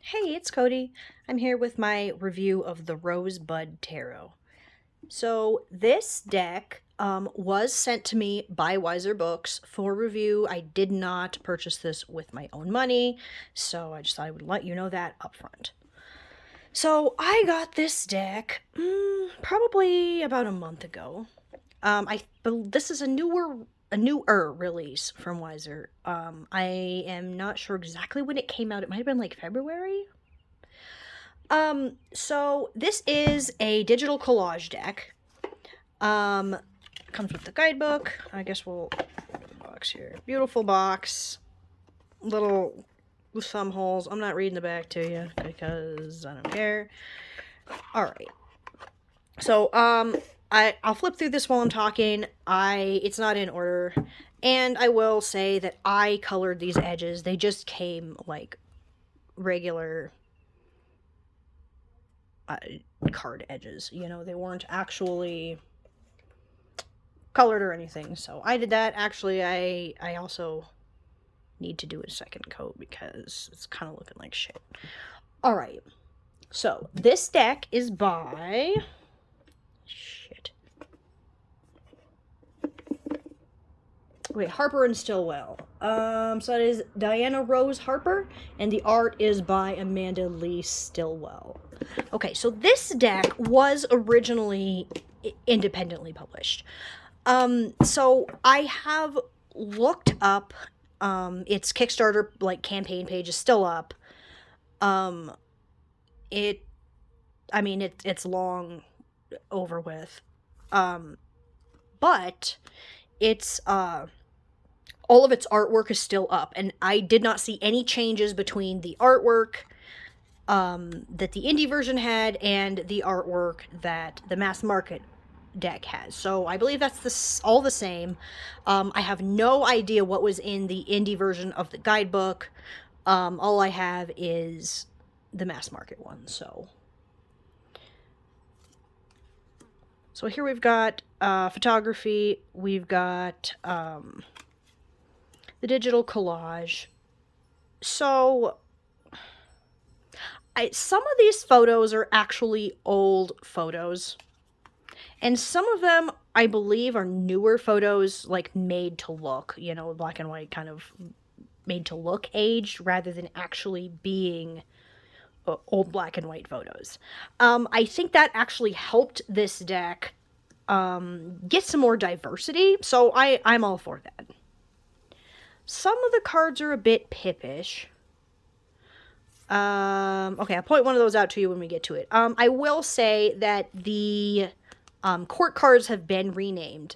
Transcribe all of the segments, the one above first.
Hey, it's Cody. I'm here with my review of the Rosebud Tarot. So this deck was sent to me by Wiser Books for review. I did not purchase this with my own money, so I just thought I would let you know that up front. So I got this deck probably about a month ago. This is a newer release from Wiser. I am not sure exactly when it came out. It might have been like February. So this is a digital collage deck. Comes with the guidebook. I guess we'll box here. Beautiful box. Little thumb holes. I'm not reading the back to you because I don't care. Alright. So, I'll flip through this while I'm talking. It's not in order. And I will say that I colored these edges. They just came like regular card edges. You know, they weren't actually colored or anything. So I did that. Actually, I also need to do a second coat because it's kind of looking like shit. Alright. So, this deck is by... Shit. Wait, Harper and Stillwell. So that is Diana Rose Harper, and the art is by Amanda Lee Stillwell. Okay, so this deck was originally independently published. So I have looked up, its Kickstarter, like, campaign page is still up. It's long over with. But it's, all of its artwork is still up, and I did not see any changes between the artwork that the indie version had and the artwork that the mass market deck has. So I believe that's all the same. I have no idea what was in the indie version of the guidebook. All I have is the mass market one. So here we've got photography. We've got the digital collage. So some of these photos are actually old photos. And some of them, I believe, are newer photos, like, made to look, you know, black and white, kind of made to look aged, rather than actually being old black and white photos. I think that actually helped this deck get some more diversity, so I'm all for that. Some of the cards are a bit pippish. Okay, I'll point one of those out to you when we get to it. I will say that the court cards have been renamed.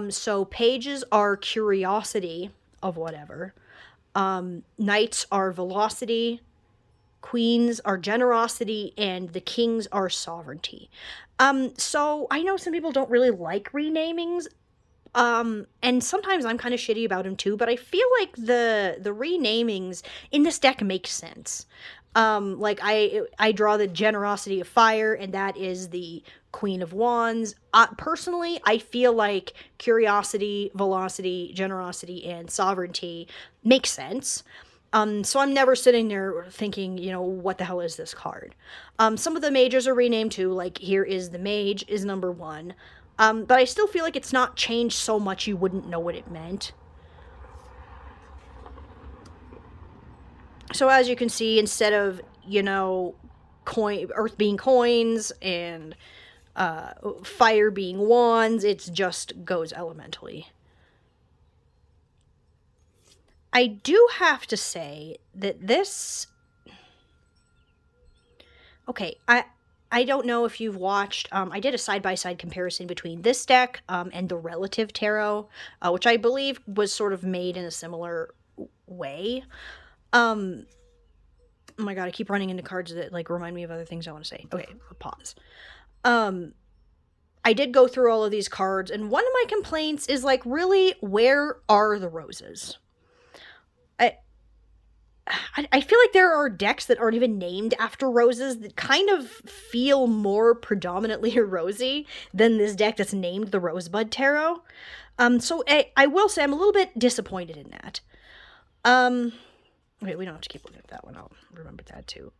So pages are curiosity of whatever. Knights are velocity. Queens are generosity, and the kings are sovereignty. So I know some people don't really like renamings. And sometimes I'm kind of shitty about them too, but I feel like the renamings in this deck make sense. Like I draw the generosity of fire, and that is the Queen of Wands. Personally, I feel like curiosity, velocity, generosity, and sovereignty make sense. So I'm never sitting there thinking, you know, what the hell is this card? Some of the mages are renamed too, like here is the mage is number 1. But I still feel like it's not changed so much you wouldn't know what it meant. So as you can see, instead of, you know, earth being coins and fire being wands, it just goes elementally. I do have to say that this... Okay, I don't know if you've watched, I did a side-by-side comparison between this deck and the Relative Tarot, which I believe was sort of made in a similar way. Oh my god, I keep running into cards that, like, remind me of other things I want to say. Okay, pause. I did go through all of these cards, and one of my complaints is, like, really, where are the roses? I feel like there are decks that aren't even named after roses that kind of feel more predominantly rosy than this deck that's named the Rosebud Tarot. So I will say I'm a little bit disappointed in that. Okay, we don't have to keep looking at that one. I'll remember that too.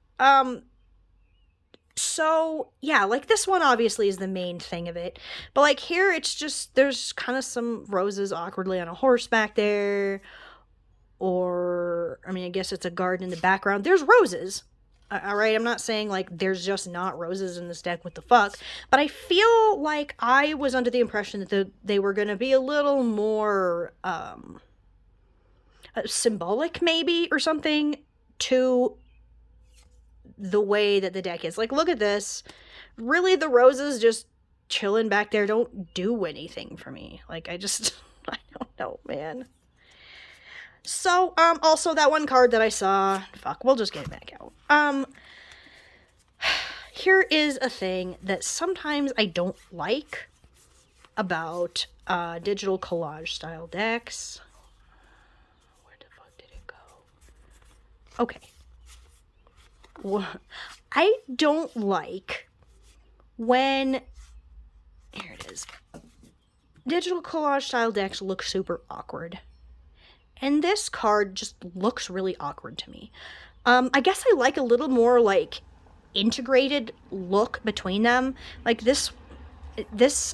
So yeah, like this one obviously is the main thing of it, but like here it's just there's kind of some roses awkwardly on a horse back there, or I mean I guess it's a garden in the background. There's roses. All right, I'm not saying like there's just not roses in this deck. What the fuck? But I feel like I was under the impression that they were gonna be a little more symbolic, maybe, or something to the way that the deck is. Like, look at this. Really, the roses just chilling back there don't do anything for me. Like, I just, I don't know, man. So, also that one card that I saw, fuck, we'll just get it back out. Here is a thing that sometimes I don't like about, digital collage style decks. Where the fuck did it go? Okay. I don't like when, here it is, digital collage style decks look super awkward. And this card just looks really awkward to me. I guess I like a little more like integrated look between them. Like this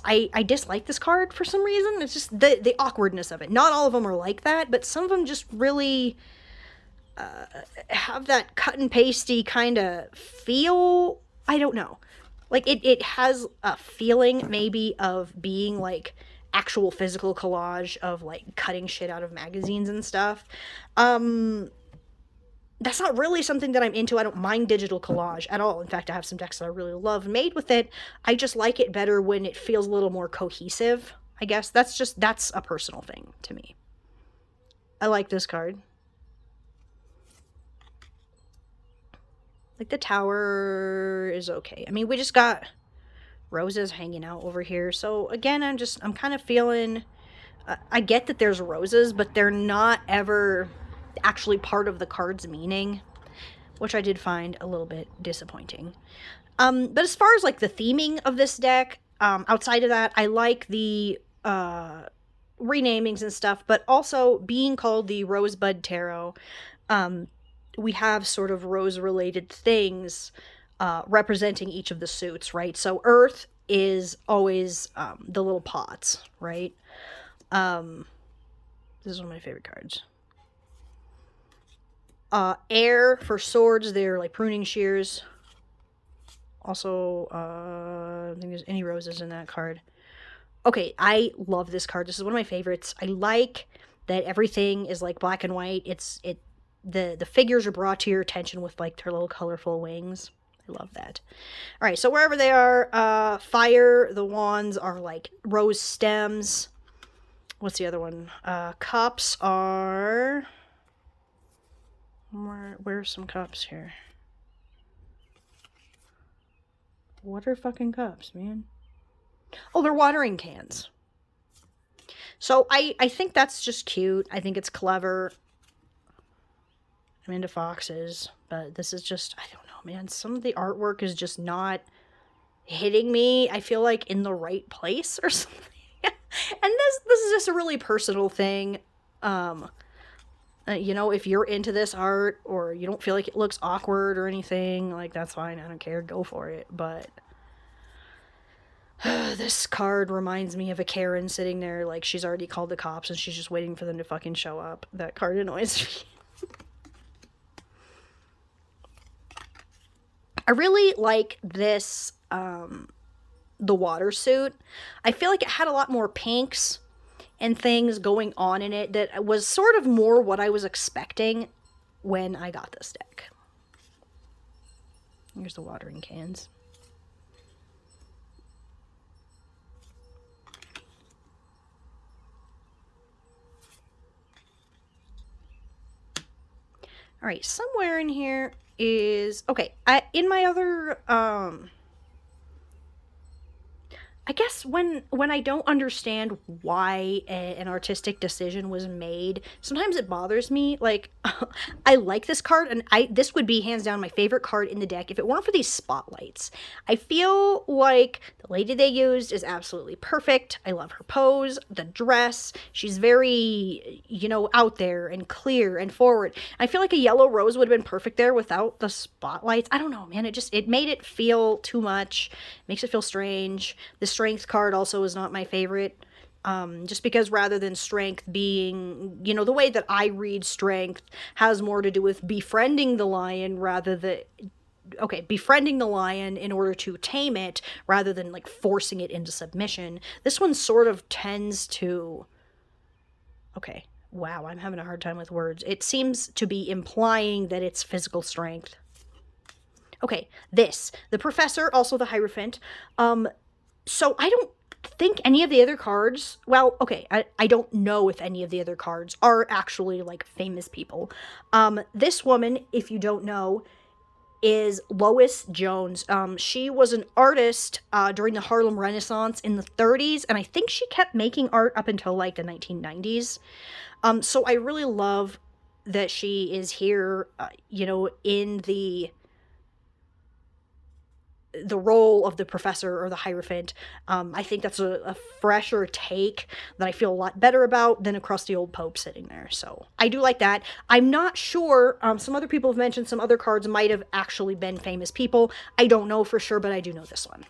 I dislike this card for some reason. It's just the awkwardness of it. Not all of them are like that, but some of them just really have that cut and pasty kind of feel. I don't know. Like it has a feeling maybe of being like actual physical collage of like cutting shit out of magazines and stuff. That's not really something that I'm into. I don't mind digital collage at all. In fact, I have some decks that I really love made with it. I just like it better when it feels a little more cohesive. I guess that's a personal thing to me. I like this card. Like the tower is okay. I mean, we just got roses hanging out over here. So again, I'm kind of feeling, I get that there's roses, but they're not ever actually part of the card's meaning, which I did find a little bit disappointing. But as far as like the theming of this deck, outside of that, I like the renamings and stuff, but also being called the Rosebud Tarot, we have sort of rose-related things representing each of the suits, right? So Earth is always the little pots, right? This is one of my favorite cards. Air for swords, they're like pruning shears. Also, I don't think there's any roses in that card. Okay, I love this card. This is one of my favorites. I like that everything is like black and white. The figures are brought to your attention with like their little colorful wings. I love that. All right, so wherever they are, fire, the wands are like rose stems. What's the other one? Cups are... Where's some cups here? What are fucking cups, man? Oh, they're watering cans. So I think that's just cute. I think it's clever. I'm into foxes, but this is just, I don't know, man. Some of the artwork is just not hitting me. I feel like in the right place or something. And this is just a really personal thing. You know, if you're into this art or you don't feel like it looks awkward or anything, like that's fine. I don't care. Go for it. But this card reminds me of a Karen sitting there like she's already called the cops and she's just waiting for them to fucking show up. That card annoys me. I really like this, the water suit. I feel like it had a lot more pinks and things going on in it that was sort of more what I was expecting when I got this deck. Here's the watering cans. All right, somewhere in here is... Okay, in my other... I guess when I don't understand why an artistic decision was made, sometimes it bothers me. Like, I like this card, and this would be hands down my favorite card in the deck if it weren't for these spotlights. I feel like the lady they used is absolutely perfect. I love her pose, the dress. She's very, out there and clear and forward. I feel like a yellow rose would have been perfect there without the spotlights. I don't know, man. It made it feel too much. Makes it feel strange. The strength card also is not my favorite. Just because rather than strength being, the way that I read strength has more to do with befriending the lion befriending the lion in order to tame it rather than like forcing it into submission. This one sort of tends to, okay, wow, I'm having a hard time with words. It seems to be implying that it's physical strength. Okay, the professor, also the Hierophant. So I don't think any of the other cards, well, okay, I don't know if any of the other cards are actually like famous people. This woman, if you don't know, is Lois Jones. She was an artist during the Harlem Renaissance in the 30s, and I think she kept making art up until like the 1990s. So I really love that she is here, in the role of the professor or the Hierophant. I think that's a fresher take that I feel a lot better about than a crusty old Pope sitting there. So I do like that. I'm not sure. Some other people have mentioned some other cards might have actually been famous people. I don't know for sure, but I do know this one.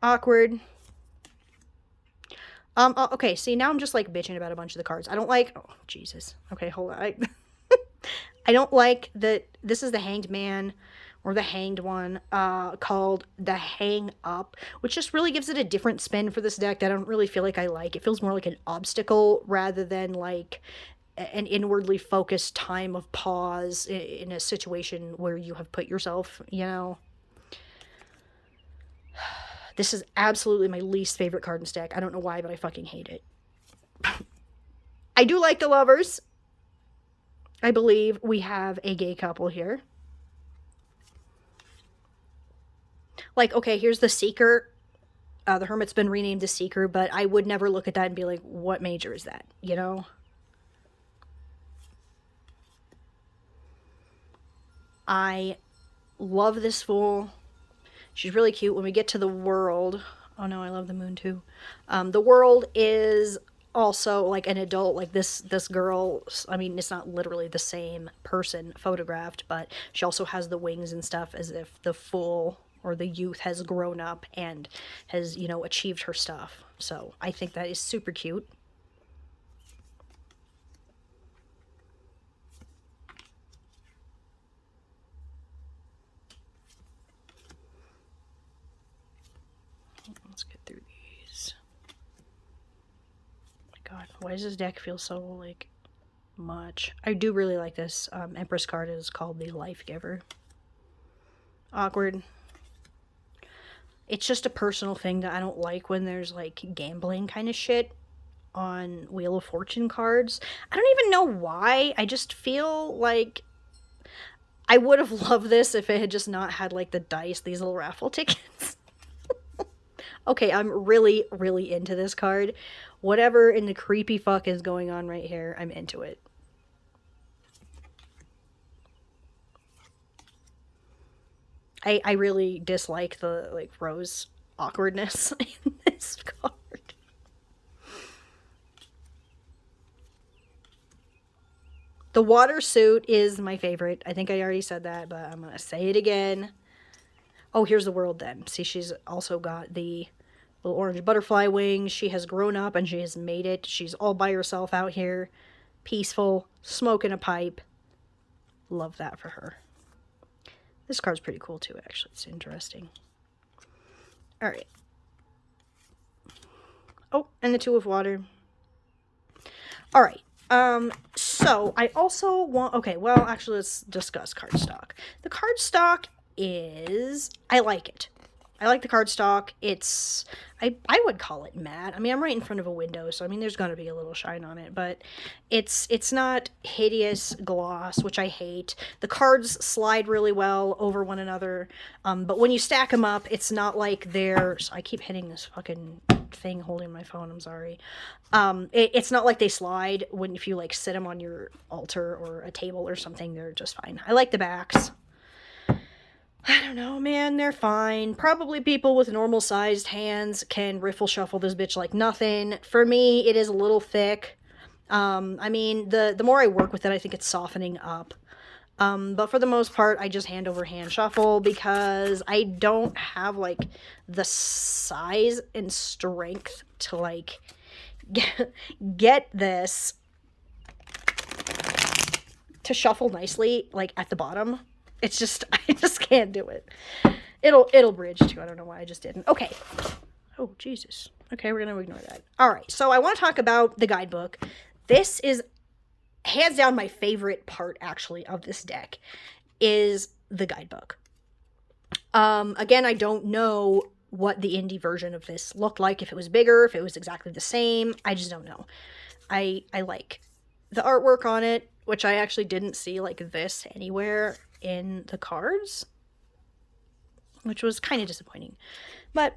Awkward. Okay, see, now I'm just like bitching about a bunch of the cards. I don't like, oh, Jesus. Okay, hold on. I don't like that this is the Hanged Man, or the Hanged one, called the Hang Up, which just really gives it a different spin for this deck that I don't really feel like I like. It feels more like an obstacle rather than like an inwardly focused time of pause in a situation where you have put yourself, This is absolutely my least favorite card in this deck. I don't know why, but I fucking hate it. I do like the Lovers. I believe we have a gay couple here. Like, okay, here's the Seeker. The Hermit's been renamed the Seeker, but I would never look at that and be like, what major is that, I love this fool. She's really cute. When we get to the World, oh no, I love the Moon too. The World is also like an adult, like this girl. I mean, it's not literally the same person photographed, but she also has the wings and stuff as if the fool or the youth has grown up and has, achieved her stuff. So I think that is super cute. Let's get through these. Oh my God, why does this deck feel so, like, much? I do really like this. Empress card is called the Life Giver. Awkward. It's just a personal thing that I don't like when there's, like, gambling kind of shit on Wheel of Fortune cards. I don't even know why. I just feel like I would have loved this if it had just not had, like, the dice, these little raffle tickets. Okay, I'm really, really into this card. Whatever in the creepy fuck is going on right here, I'm into it. I really dislike the, like, rose awkwardness in this card. The water suit is my favorite. I think I already said that, but I'm going to say it again. Oh, here's the World then. See, she's also got the little orange butterfly wings. She has grown up and she has made it. She's all by herself out here. Peaceful, smoking a pipe. Love that for her. This card's pretty cool too, actually. It's interesting. Alright. Oh, and the Two of Water. Alright. So I also want, okay, well, actually let's discuss cardstock. The cardstock is, I like it. I like the cardstock. I would call it matte. I mean, I'm right in front of a window, so I mean, there's going to be a little shine on it, but it's not hideous gloss, which I hate. The cards slide really well over one another, but when you stack them up, it's not like they're... I keep hitting this fucking thing holding my phone. I'm sorry. It's not like they slide when if you like sit them on your altar or a table or something. They're just fine. I like the backs. I don't know, man, they're fine. Probably people with normal sized hands can riffle shuffle this bitch like nothing. For me, it is a little thick. I mean, the more I work with it, I think it's softening up. But for the most part, I just hand over hand shuffle because I don't have, like, the size and strength to, like, get this to shuffle nicely, like, at the bottom. It's just, I just can't do it. It'll bridge too. I don't know why I just didn't. Okay. Oh, Jesus. Okay, we're going to ignore that. All right, so I want to talk about the guidebook. This is hands down my favorite part, actually, of this deck is the guidebook. Again, I don't know what the indie version of this looked like, if it was bigger, if it was exactly the same. I just don't know. I like the artwork on it, which I actually didn't see like this anywhere in the cards, which was kind of disappointing, but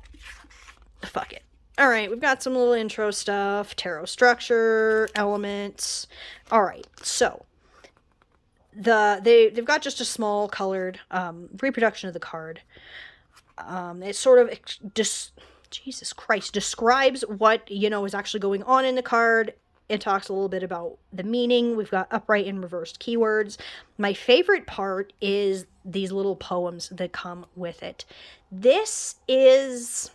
fuck it. All right, we've got some little intro stuff, tarot structure, elements. All right, so they've got just a small colored reproduction of the card. It sort of Jesus Christ describes what is actually going on in the card. It talks a little bit about the meaning. We've got upright and reversed keywords. My favorite part is these little poems that come with it. This is...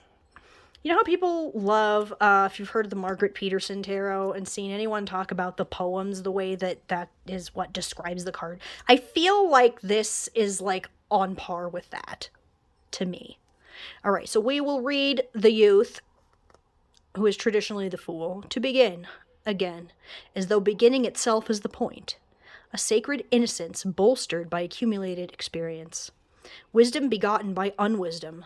You know how people love, if you've heard of the Margaret Peterson Tarot and seen anyone talk about the poems, the way that is what describes the card? I feel like this is like on par with that, to me. All right, so we will read the youth, who is traditionally the fool, to begin, again, as though beginning itself is the point. A sacred innocence bolstered by accumulated experience. Wisdom begotten by unwisdom.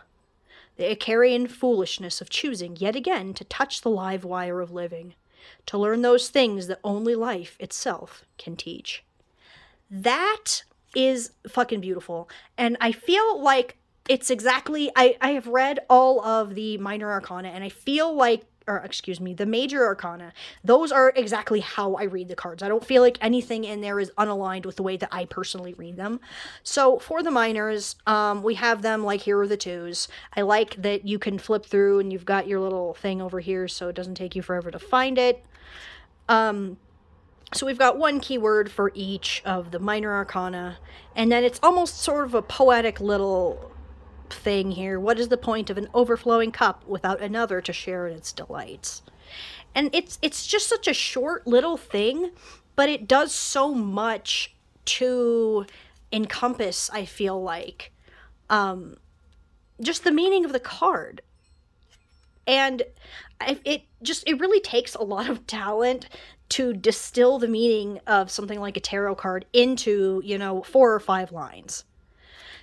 The Icarian foolishness of choosing yet again to touch the live wire of living, to learn those things that only life itself can teach. That is fucking beautiful. And I feel like it's exactly... I have read all of the minor arcana, and I feel like... the major arcana. Those are exactly how I read the cards. I don't feel like anything in there is unaligned with the way that I personally read them. So for the minors, we have them like here are the twos. I like that you can flip through and you've got your little thing over here so it doesn't take you forever to find it. So we've got one keyword for each of the minor arcana, and then it's almost sort of a poetic little thing here. What is the point of an overflowing cup without another to share in its delights? And it's just such a short little thing, but it does so much to encompass, I feel like, just the meaning of the card. And it really takes a lot of talent to distill the meaning of something like a tarot card into 4 or 5 lines.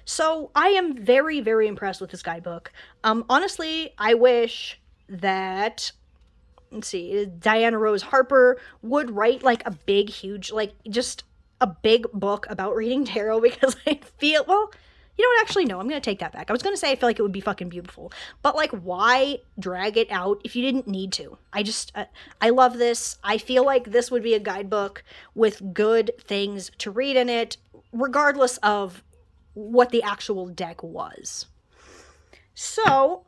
So I am very, very impressed with this guidebook. Honestly, I wish that, Diana Rose Harper would write like a big, huge, like just a big book about reading tarot, because I feel, well, you know what, actually, no, I'm going to take that back. I was going to say I feel like it would be fucking beautiful, but like, why drag it out if you didn't need to? I love this. I feel like this would be a guidebook with good things to read in it, regardless of what the actual deck was. So,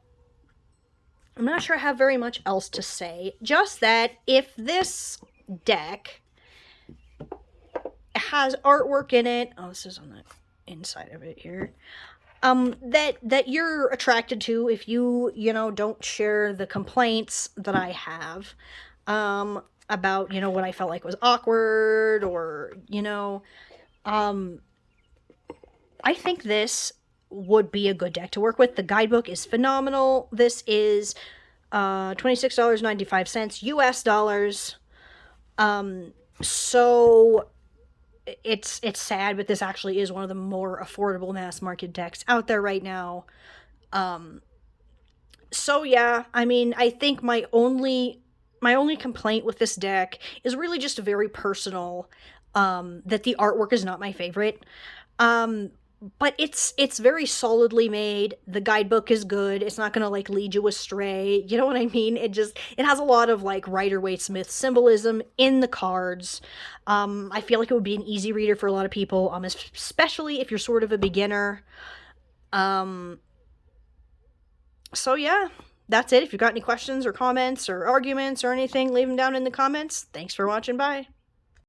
I'm not sure I have very much else to say, just that if this deck has artwork in it, this is on the inside of it here, that you're attracted to, if you don't share the complaints that I have, about, what I felt like was awkward, or, I think this would be a good deck to work with. The guidebook is phenomenal. This is $26.95 US dollars. So it's sad, but this actually is one of the more affordable mass market decks out there right now. So yeah, I mean, I think my only complaint with this deck is really just very personal, that the artwork is not my favorite. Um, but it's very solidly made. The guidebook is good. It's not gonna like lead you astray. You know what I mean? It has a lot of like Rider-Waite-Smith symbolism in the cards. I feel like it would be an easy reader for a lot of people, especially if you're sort of a beginner. Um, so yeah, that's it. If you've got any questions or comments or arguments or anything, leave them down in the comments. Thanks for watching. Bye.